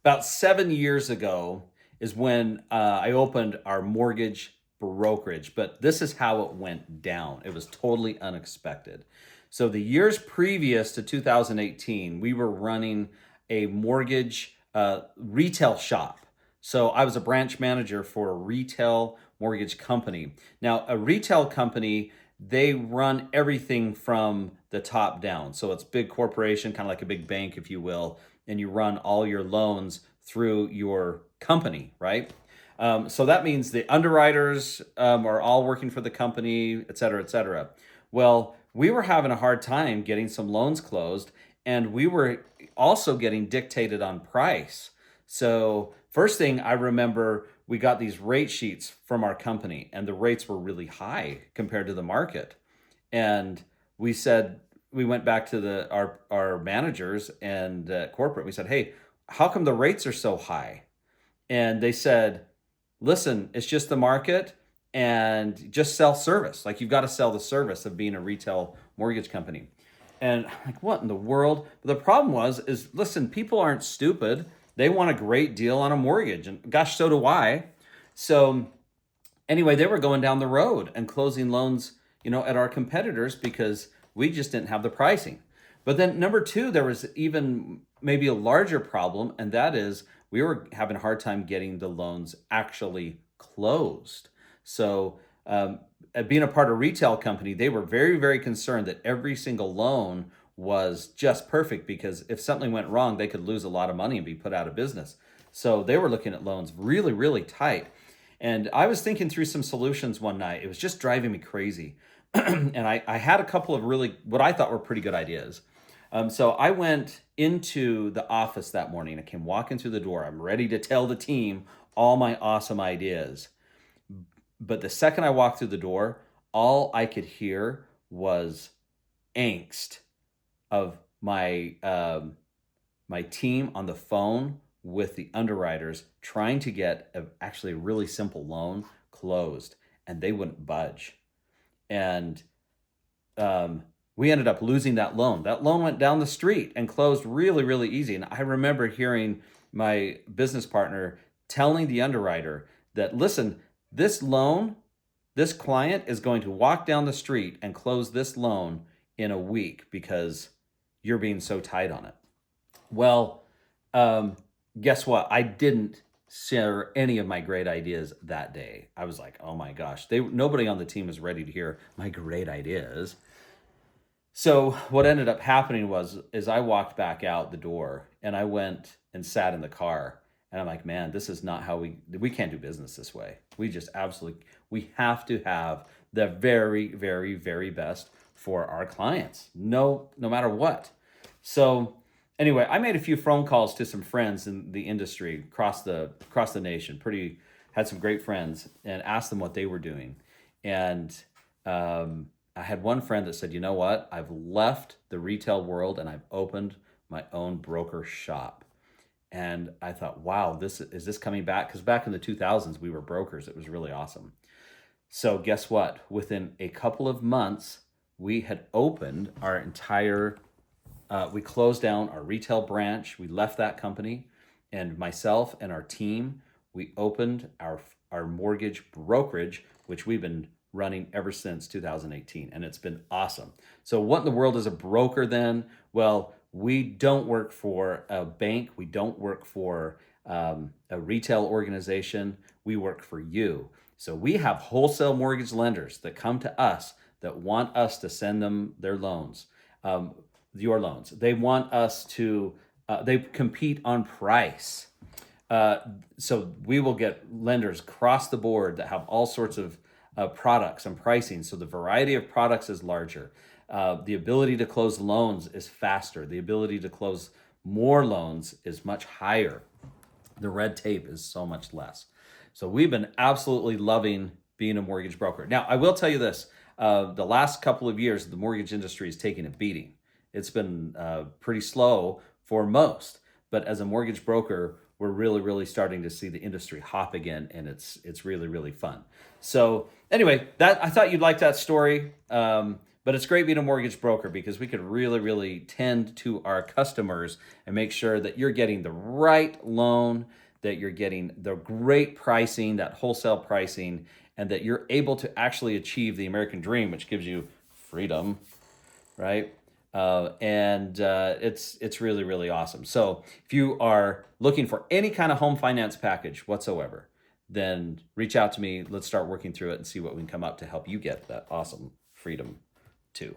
about 7 years ago is when I opened our mortgage brokerage, but this is how it went down. It was totally unexpected. So the years previous to 2018, we were running a mortgage retail shop. So I was a branch manager for a retail mortgage company. Now, a retail company, they run everything from the top down. So it's big corporation, kind of like a big bank, if you will, and you run all your loans through your company, right? So that means the underwriters are all working for the company, et cetera, et cetera. Well, we were having a hard time getting some loans closed, and we were also getting dictated on price. So, first thing I remember, we got these rate sheets from our company, and the rates were really high compared to the market. And we said, we went back to our managers and corporate. We said, "Hey, how come the rates are so high?" And they said, "Listen, it's just the market, and just sell service. Like, you've got to sell the service of being a retail mortgage company." And I'm like, what in the world? But the problem is listen, people aren't stupid. They want a great deal on a mortgage, and gosh, so do I. So anyway, they were going down the road and closing loans, at our competitors because we just didn't have the pricing. But then number two, there was even maybe a larger problem, and that is we were having a hard time getting the loans actually closed. So, being a part of a retail company, they were very, very concerned that every single loan was just perfect, because if something went wrong, they could lose a lot of money and be put out of business. So they were looking at loans really, really tight. And I was thinking through some solutions one night. It was just driving me crazy. And I had a couple of really, what I thought were pretty good ideas. So I went into the office that morning. I came walking through the door. I'm ready to tell the team all my awesome ideas. But the second I walked through the door, all I could hear was angst of my team on the phone with the underwriters trying to get actually a really simple loan closed, and they wouldn't budge. And we ended up losing that loan. That loan went down the street and closed really, really easy. And I remember hearing my business partner telling the underwriter that, listen, this loan, this client is going to walk down the street and close this loan in a week because you're being so tight on it. Well, guess what? I didn't share any of my great ideas that day. I was like, oh my gosh, nobody on the team was ready to hear my great ideas. So what ended up happening is I walked back out the door, and I went and sat in the car, and I'm like, man, this is not how we can't do business this way. We have to have the very, very, very best for our clients. No matter what. So anyway, I made a few phone calls to some friends in the industry across the nation. Had some great friends, and asked them what they were doing. And I had one friend that said, "You know what? I've left the retail world and I've opened my own broker shop." And I thought, wow, is this coming back? Because back in the 2000s, we were brokers. It was really awesome. So guess what? Within a couple of months, we had opened our we closed down our retail branch. We left that company, and myself and our team, we opened our mortgage brokerage, which we've been running ever since 2018, and it's been awesome. So what in the world is a broker then? Well, we don't work for a bank. We don't work for a retail organization. We work for you. So we have wholesale mortgage lenders that come to us that want us to send them their loans, your loans. They want us to, they compete on price. So we will get lenders across the board that have all sorts of products and pricing. So the variety of products is larger. The ability to close loans is faster. The ability to close more loans is much higher. The red tape is so much less. So we've been absolutely loving being a mortgage broker. Now, I will tell you this. The last couple of years, the mortgage industry is taking a beating. It's been pretty slow for most. But as a mortgage broker, we're really, really starting to see the industry hop again, and it's really, really fun. So anyway, I thought you'd like that story. But it's great being a mortgage broker because we could really, really tend to our customers and make sure that you're getting the right loan, that you're getting the great pricing, that wholesale pricing, and that you're able to actually achieve the American dream, which gives you freedom, right? It's really, really awesome. So if you are looking for any kind of home finance package whatsoever, then reach out to me. Let's start working through it and see what we can come up to help you get that awesome freedom too.